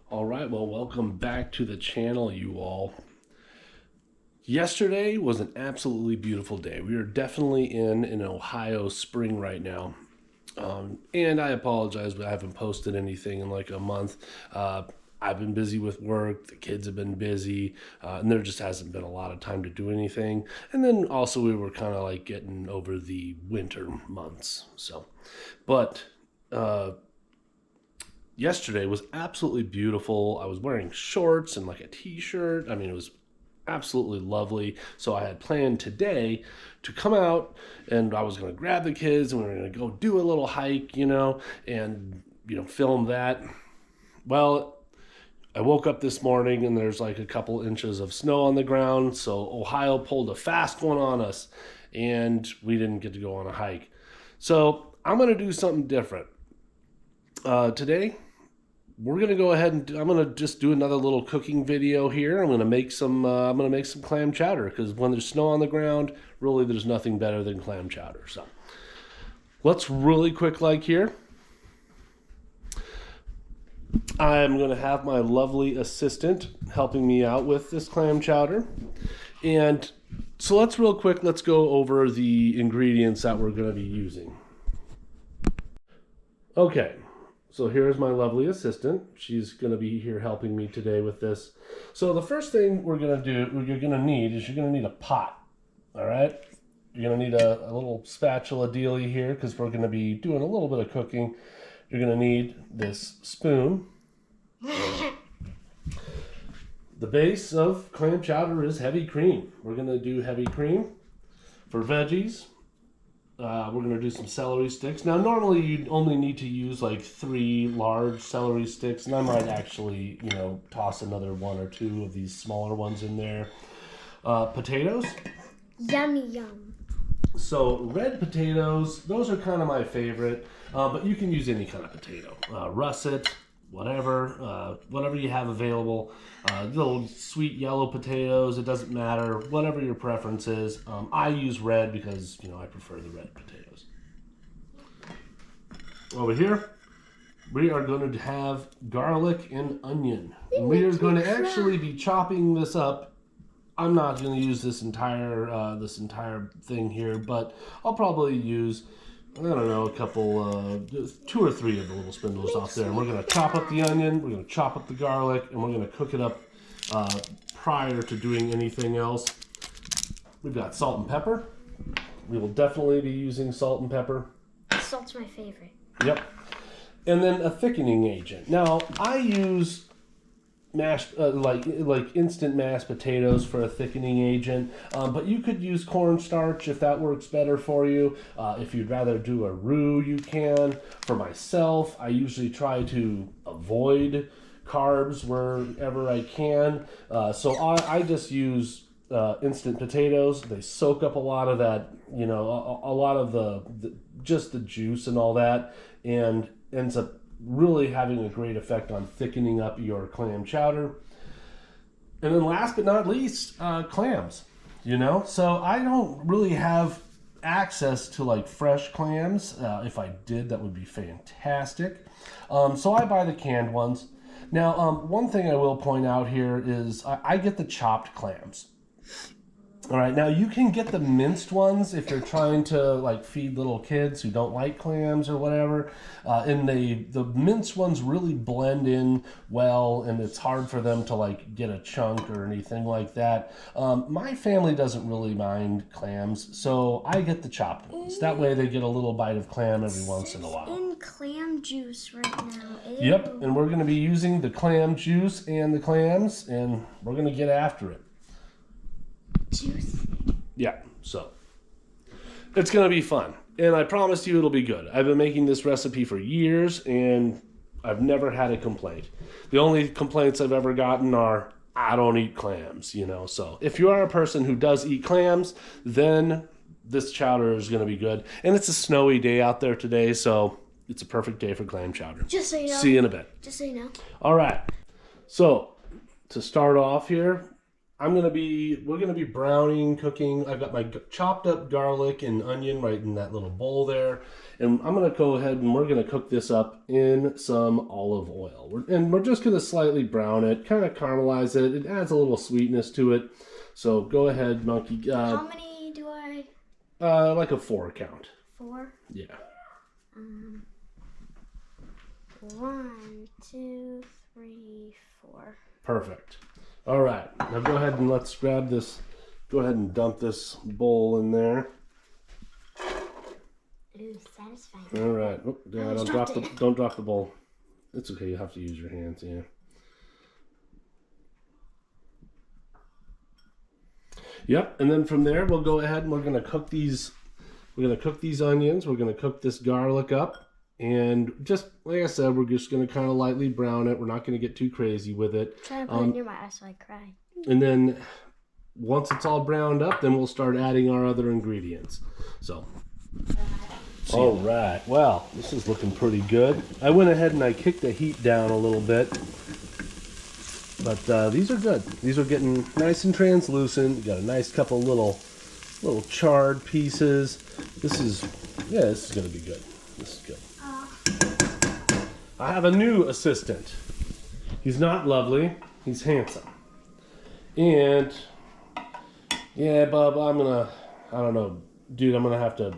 All right, well, welcome back to the channel, you all. Yesterday was an absolutely beautiful day. We are definitely in an Ohio spring right now. And I apologize, but I haven't posted anything in like a month. I've been busy with work, the kids have been busy, and there just hasn't been a lot of time to do anything. And then also we were kind of like getting over the winter months. But yesterday was absolutely beautiful. I was wearing shorts and like a t-shirt. I mean, it was absolutely lovely. So I had planned today to come out and I was going to grab the kids and we were going to go do a little hike, and, film that. Well, I woke up this morning and there's like a couple inches of snow on the ground. So Ohio pulled a fast one on us and we didn't get to go on a hike. So I'm going to do something different. Today, we're gonna go ahead and I'm gonna just do another little cooking video here. I'm gonna make some clam chowder because when there's snow on the ground, really there's nothing better than clam chowder. So let's really quick like here. I'm gonna have my lovely assistant helping me out with this clam chowder, and so let's go over the ingredients that we're gonna be using. Okay. So here's my lovely assistant. She's going to be here helping me today with this. So the first thing you're going to need a pot. All right? You're going to need a little spatula dealy here because we're going to be doing a little bit of cooking. You're going to need this spoon. The base of clam chowder is heavy cream. We're going to do heavy cream. For veggies, we're going to do some celery sticks. Now, normally you'd only need to use like 3 large celery sticks, and I might actually, toss another 1 or 2 of these smaller ones in there. Potatoes. Yummy yum. So red potatoes, those are kind of my favorite, but you can use any kind of potato. Russet, whatever you have available. Little sweet yellow potatoes, it doesn't matter, whatever your preference is. I use red because, I prefer the red potatoes. Over here, we are going to have garlic and onion. And we are going to actually be chopping this up. I'm not going to use this entire thing here, but I'll probably use, I don't know, a couple, 2 or 3 of the little spindles off there. And we're going to chop up the onion, we're going to chop up the garlic, and we're going to cook it up prior to doing anything else. We've got salt and pepper. We will definitely be using salt and pepper. Salt's my favorite. Yep. And then a thickening agent. Now, I use mashed like instant mashed potatoes for a thickening agent, but you could use cornstarch if that works better for you. If you'd rather do a roux, you can. For myself, I usually try to avoid carbs wherever I can, so I just use instant potatoes. They soak up a lot of that, a lot of the just the juice and all that, and ends up really having a great effect on thickening up your clam chowder. And then last but not least, clams, so I don't really have access to like fresh clams. If I did, that would be fantastic. So I buy the canned ones. Now, one thing I will point out here is I get the chopped clams. All right, now you can get the minced ones if you're trying to like feed little kids who don't like clams or whatever. And the minced ones really blend in well, and it's hard for them to like get a chunk or anything like that. My family doesn't really mind clams, so I get the chopped ones. That way they get a little bite of clam every once in a while. In clam juice right now. Ew. Yep, and we're going to be using the clam juice and the clams, and we're going to get after it. Juice. Yeah, so it's going to be fun. And I promise you it'll be good. I've been making this recipe for years, and I've never had a complaint. The only complaints I've ever gotten are, I don't eat clams, So if you are a person who does eat clams, then this chowder is going to be good. And it's a snowy day out there today, so it's a perfect day for clam chowder. Just so you know. See you in a bit. Just so you know. All right. So to start off here, we're gonna be browning, cooking. I've got my chopped up garlic and onion right in that little bowl there, and I'm gonna go ahead and we're gonna cook this up in some olive oil. We're just gonna slightly brown it, kind of caramelize it. It adds a little sweetness to it. So go ahead, Monkey. How many do I? Like a 4 count. 4. Yeah. 1, 2, 3, 4. Perfect. All right, now go ahead and let's grab this. Go ahead and dump this bowl in there. Ooh, satisfying. All right. Oh, yeah, don't drop the bowl. It's okay. You have to use your hands. Yeah. Yep. And then from there, we'll go ahead and we're gonna cook these. We're gonna cook these onions. We're gonna cook this garlic up. And just like I said, we're just going to kind of lightly brown it. We're not going to get too crazy with it. Try to put it near my eyes so I cry. And then once it's all browned up, then we'll start adding our other ingredients. So, all right. Well, this is looking pretty good. I went ahead and I kicked the heat down a little bit. But these are good. These are getting nice and translucent. You got a nice couple little charred pieces. This is going to be good. This is good. I have a new assistant. He's not lovely. He's handsome. And yeah, Bub, I don't know, dude. I'm gonna have to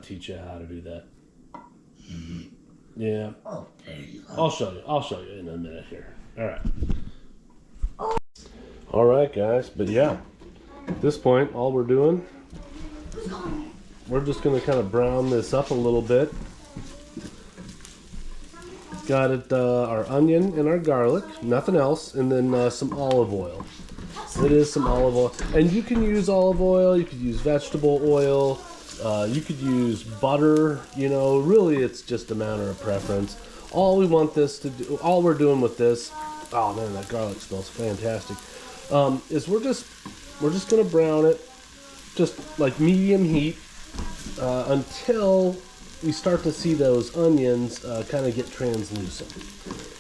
teach you how to do that. Yeah. I'll show you in a minute here. All right. All right, guys. But yeah, at this point, all we're doing, we're just gonna kind of brown this up a little bit. Got it, our onion and our garlic, nothing else, and then some olive oil. It is some olive oil, and you can use olive oil. You could use vegetable oil. You could use butter. You know, really, it's just a matter of preference. All we want this to do, all we're doing with this, oh man, that garlic smells fantastic. Is we're just gonna brown it, just like medium heat, until we start to see those onions kind of get translucent.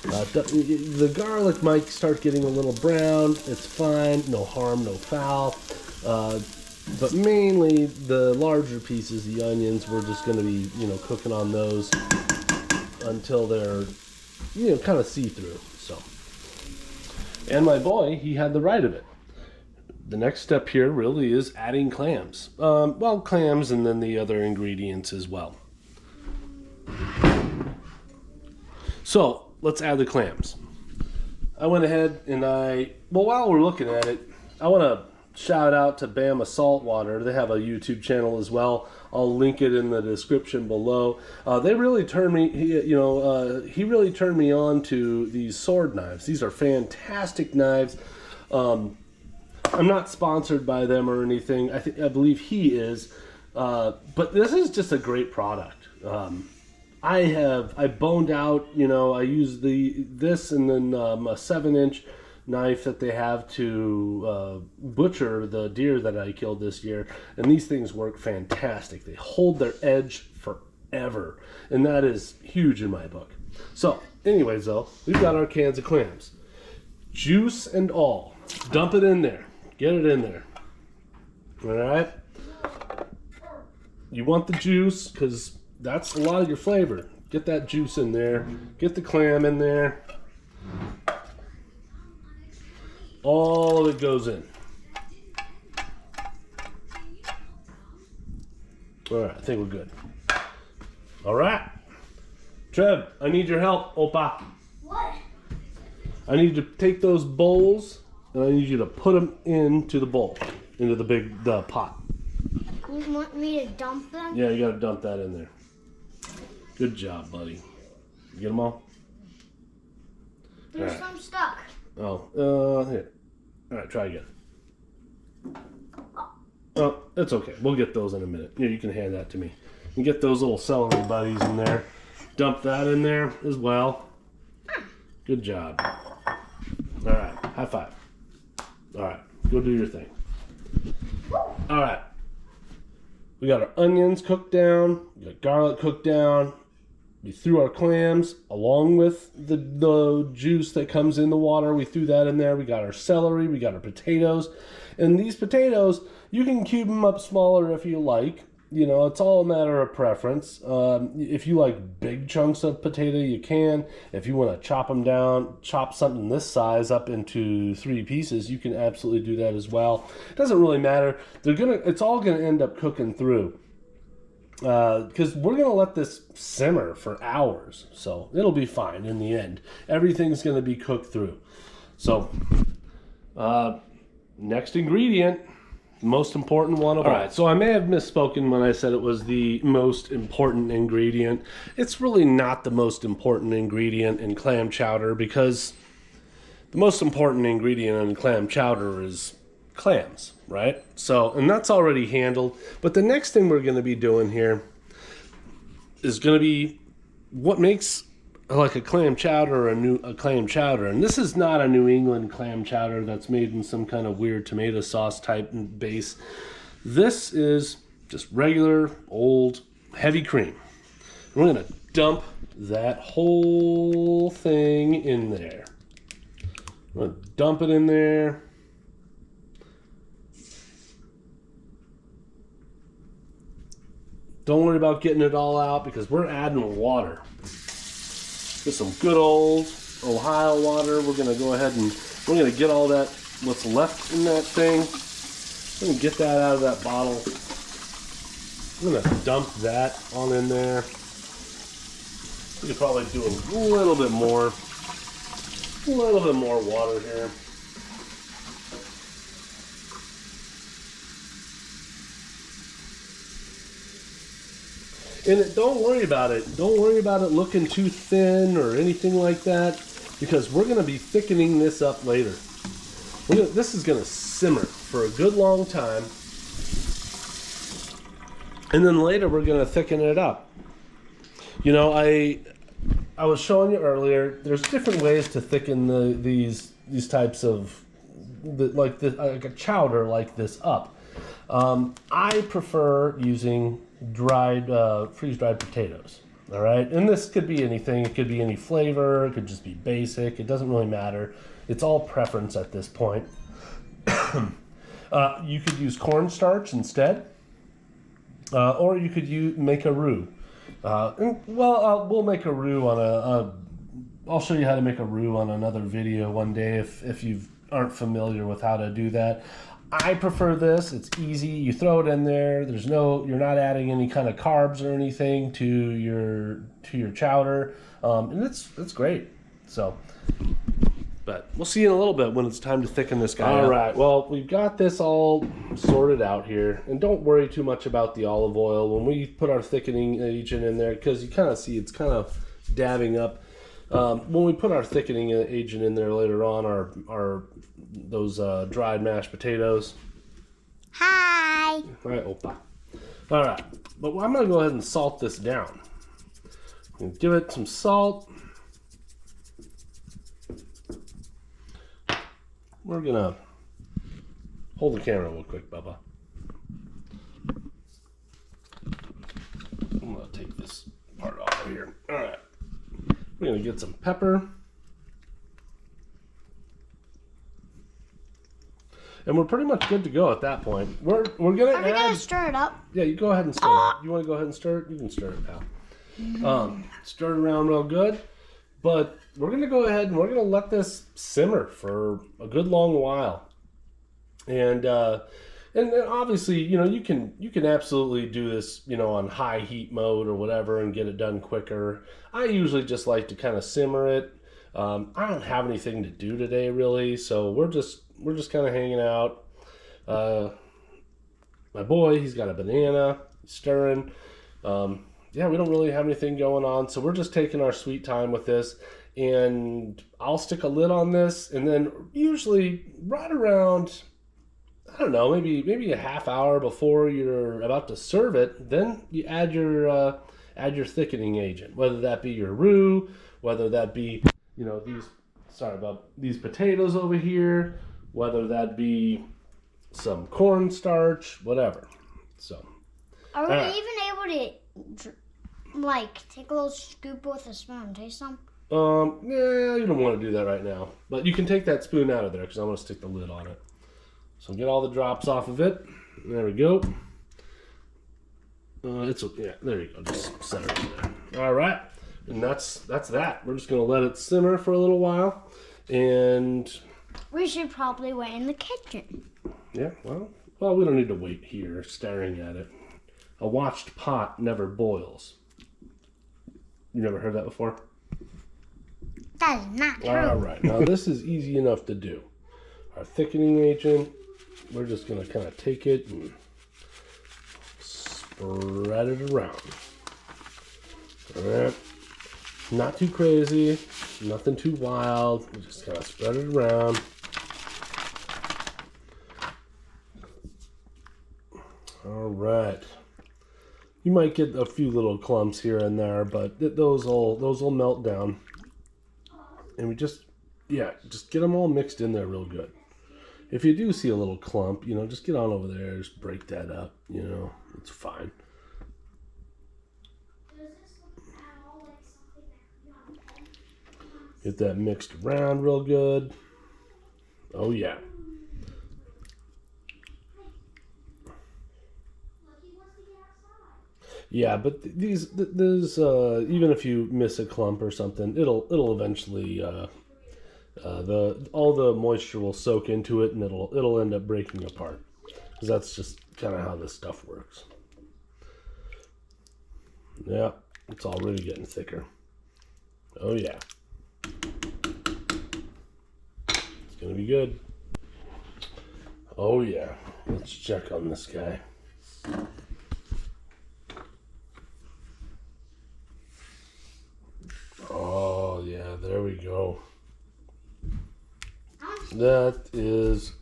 The garlic might start getting a little brown. It's fine, no harm, no foul. But mainly the larger pieces, the onions, we're just going to be, cooking on those until they're, kind of see-through. So, and my boy, he had the right of it. The next step here really is adding clams. Clams and then the other ingredients as well. So let's add the clams. I went ahead and while we're looking at it, I want to shout out to Bama Saltwater. They have a YouTube channel as well. I'll link it in the description below. They really turned me, he really turned me on to these sword knives. These are fantastic knives. I'm not sponsored by them or anything. I believe he is, but this is just a great product. I boned out, I use this and then a 7-inch knife that they have to butcher the deer that I killed this year, and these things work fantastic. They hold their edge forever, and that is huge in my book. So anyways, though, we've got our cans of clams, juice and all. Dump it in there, get it in there. All right, you want the juice because that's a lot of your flavor. Get that juice in there. Get the clam in there. All of it goes in. All right, I think we're good. All right. Trev, I need your help, Opa. What? I need you to take those bowls and I need you to put them into the bowl, into the pot. You want me to dump them? Yeah, you gotta dump that in there. Good job, buddy. You get them all? There's some stuck. Oh, here. All right, try again. Oh, that's okay. We'll get those in a minute. Here, you can hand that to me. You get those little celery buddies in there. Dump that in there as well. Good job. All right, high five. All right, go do your thing. All right. We got our onions cooked down. We got garlic cooked down. We threw our clams along with the juice that comes in the water. We threw that in there. We got our celery. We got our potatoes. And these potatoes, you can cube them up smaller if you like. You know, it's all a matter of preference. If you like big chunks of potato, you can. If you want to chop them down, chop something this size up into 3 pieces, you can absolutely do that as well. It doesn't really matter. It's all gonna end up cooking through. Because we're going to let this simmer for hours. So it'll be fine in the end. Everything's going to be cooked through. So, next ingredient, most important one of all. All right, so I may have misspoken when I said it was the most important ingredient. It's really not the most important ingredient in clam chowder, because the most important ingredient in clam chowder is clams, right? So, and that's already handled. But the next thing we're going to be doing here is going to be what makes like a clam chowder a clam chowder. And this is not a New England clam chowder that's made in some kind of weird tomato sauce type base. This is just regular old heavy cream. We're going to dump that whole thing in there. We're going to dump it in there. Don't worry about getting it all out, because we're adding water. Just some good old Ohio water. We're going to go ahead and we're going to get all that, what's left in that thing. We're going to get that out of that bottle. I'm going to dump that on in there. We could probably do a little bit more water here. And don't worry about it. Don't worry about it looking too thin or anything like that, because we're going to be thickening this up later. This is going to simmer for a good long time, and then later we're going to thicken it up. You know, I was showing you earlier, there's different ways to thicken these types of like a chowder like this up. I prefer using freeze-dried potatoes. All right, and this could be anything. It could be any flavor. It could just be basic. It doesn't really matter. It's all preference at this point. You could use cornstarch instead, or you could make a roux. We'll make a roux on I'll show you how to make a roux on another video one day if you aren't familiar with how to do that. I prefer this. It's easy. You throw it in there. You're not adding any kind of carbs or anything to your chowder, and it's great. So, but we'll see in a little bit when it's time to thicken this guy up. All right. Well, we've got this all sorted out here, and don't worry too much about the olive oil when we put our thickening agent in there, because you kind of see it's kind of dabbing up. When we put our thickening agent in there later on, those dried mashed potatoes. Hi. All right, Opa. All right, but I'm gonna go ahead and salt this down. I'm gonna give it some salt. We're gonna hold the camera real quick, Bubba. I'm gonna take this part off of here. All right. We're going to get some pepper. And we're pretty much good to go at that point. We're going to Are we going to stir it up? Yeah, you go ahead and stir it. You want to go ahead and stir it? You can stir it now. Stir it around real good. But we're going to go ahead and we're going to let this simmer for a good long while. And obviously, you know, you can absolutely do this, you know, on high heat mode or whatever and get it done quicker. I usually just like to kind of simmer it. I don't have anything to do today really, so we're just kind of hanging out. My boy, he's got a banana, he's stirring. Yeah, we don't really have anything going on, so we're just taking our sweet time with this. And I'll stick a lid on this, and then usually right around, I don't know, maybe a half hour before you're about to serve it, then you add your thickening agent, whether that be your roux, whether that be, you know, these potatoes over here, whether that be some cornstarch, whatever. So, are we even able to Like, take a little scoop with a spoon and taste some? Yeah, you don't want to do that right now. But you can take that spoon out of there because I'm going to stick the lid on it. So get all the drops off of it. There we go. Yeah, there you go. Just set it there. All right. And that's that. We're just going to let it simmer for a little while. And We should probably wait in the kitchen. yeah, well, we don't need to wait here staring at it. A watched pot never boils. You never heard that before? That is not true. All right. Now, this is easy enough to do. Our thickening agent, we're just going to kind of take it and spread it around. All right. Not too crazy. Nothing too wild. We just kind of spread it around. All right. You might get a few little clumps here and there, but those will melt down. And we just get them all mixed in there real good. If you do see a little clump, just get on over there, just break that up, it's fine. Get that mixed around real good. Oh yeah. Yeah, but there's even if you miss a clump or something, it'll eventually all the moisture will soak into it and it'll end up breaking apart, because that's just kind of how this stuff works. Yeah, it's already getting thicker. Oh yeah, it's gonna be good. Oh yeah, let's check on this guy. Oh yeah, there we go. That is,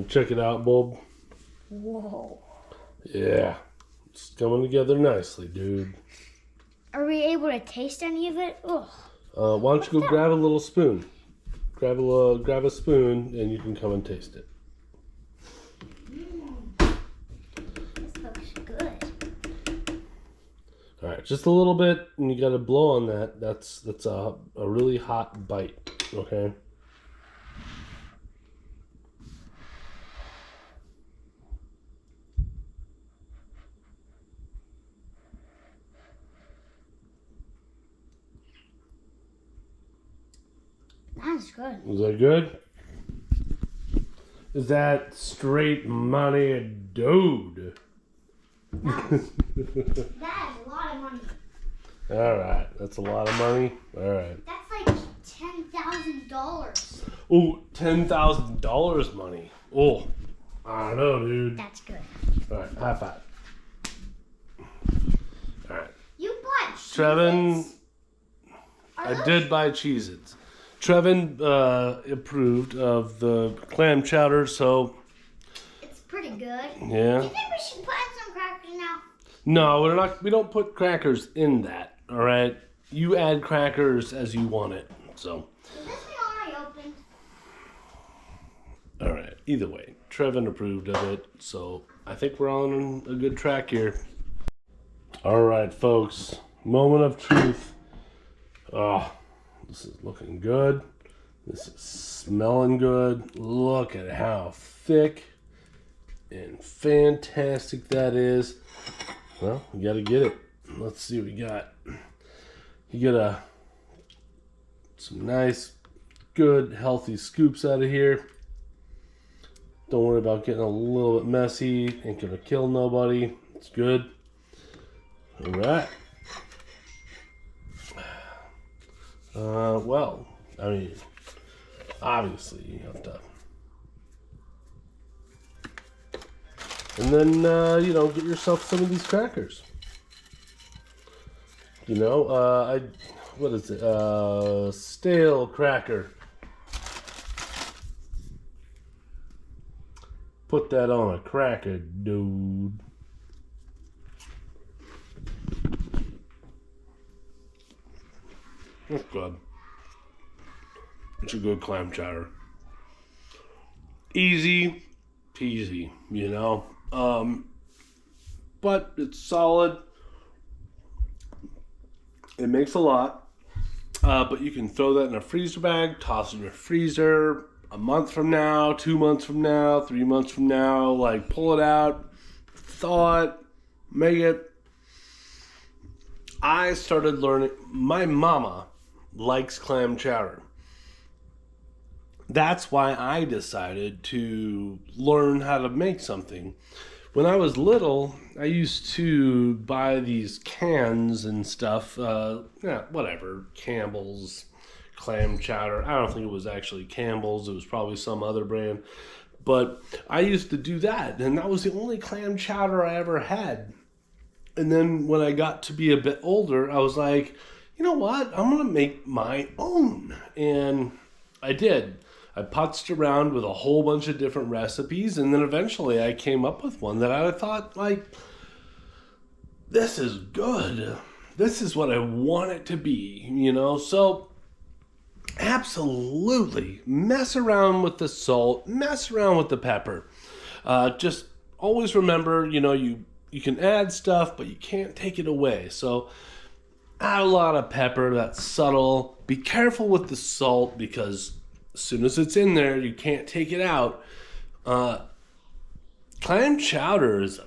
check it out, Bob. Whoa. Yeah, it's coming together nicely, dude. Are we able to taste any of it? Ugh. Why don't you go grab a little spoon? Grab a spoon, and you can come and taste it. This looks good. All right, just a little bit, and you got to blow on that. That's a really hot bite. Okay. That's good. Is that good? Is that straight money, dude? That is a lot of money. All right, that's a lot of money. All right. That's like $10,000. Oh, $10,000 money. Oh, I don't know, dude. That's good. All right, high five. All right. You bought Trevin, Cheez-Its? I did buy Cheez-Its. Trevin approved of the clam chowder, so It's pretty good. yeah. Do you think we should put in some crackers now? No, we're not. We don't put crackers in that. All right. You add crackers as you want it. So. Is this the one I opened? All right. Either way, Trevin approved of it, so I think we're on a good track here. All right, folks. Moment of truth. Oh, this is looking good. This is smelling good. Look at how thick and fantastic that is. Well, we got to get it. Let's see what we got. You get some nice, good, healthy scoops out of here. Don't worry about getting a little bit messy. Ain't gonna kill nobody. It's good. All right. Well, I mean, obviously you have to. And then, get yourself some of these crackers. What is it? Stale cracker. Put that on a cracker, dude. That's good. It's a good clam chowder. Easy peasy, But it's solid. It makes a lot, but you can throw that in a freezer bag, toss it in your freezer a month from now, 2 months from now, 3 months from now. Like, pull it out, thaw it, make it. I started learning. My mama likes clam chowder. That's why I decided to learn how to make something. When I was little, I used to buy these cans and stuff, whatever, Campbell's, clam chowder. I don't think it was actually Campbell's. It was probably some other brand. But I used to do that, and that was the only clam chowder I ever had. And then when I got to be a bit older, I was like, you know what? I'm going to make my own. And I did. I putzed around with a whole bunch of different recipes, and then eventually I came up with one that I thought, like, this is good. This is what I want it to be, you know? So, absolutely, mess around with the salt, mess around with the pepper. Just always remember, you know, you can add stuff, but you can't take it away. So, add a lot of pepper, that's subtle. Be careful with the salt, because as soon as it's in there, you can't take it out. Clam chowder is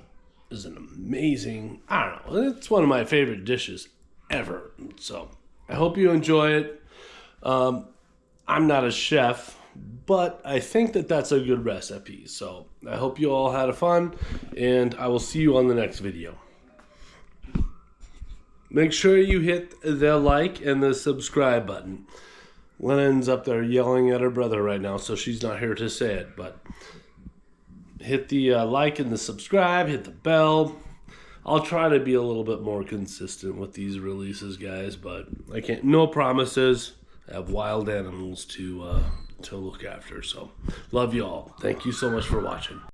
an amazing, I don't know, it's one of my favorite dishes ever. So I hope you enjoy it. I'm not a chef, but I think that that's a good recipe. So I hope you all had fun, and I will see you on the next video. Make sure you hit the like and the subscribe button. Lennon's up there yelling at her brother right now, so she's not here to say it, but hit the like and the subscribe, hit the bell. I'll try to be a little bit more consistent with these releases, guys, but I can't, no promises. I have wild animals to look after, so love you all. Thank you so much for watching.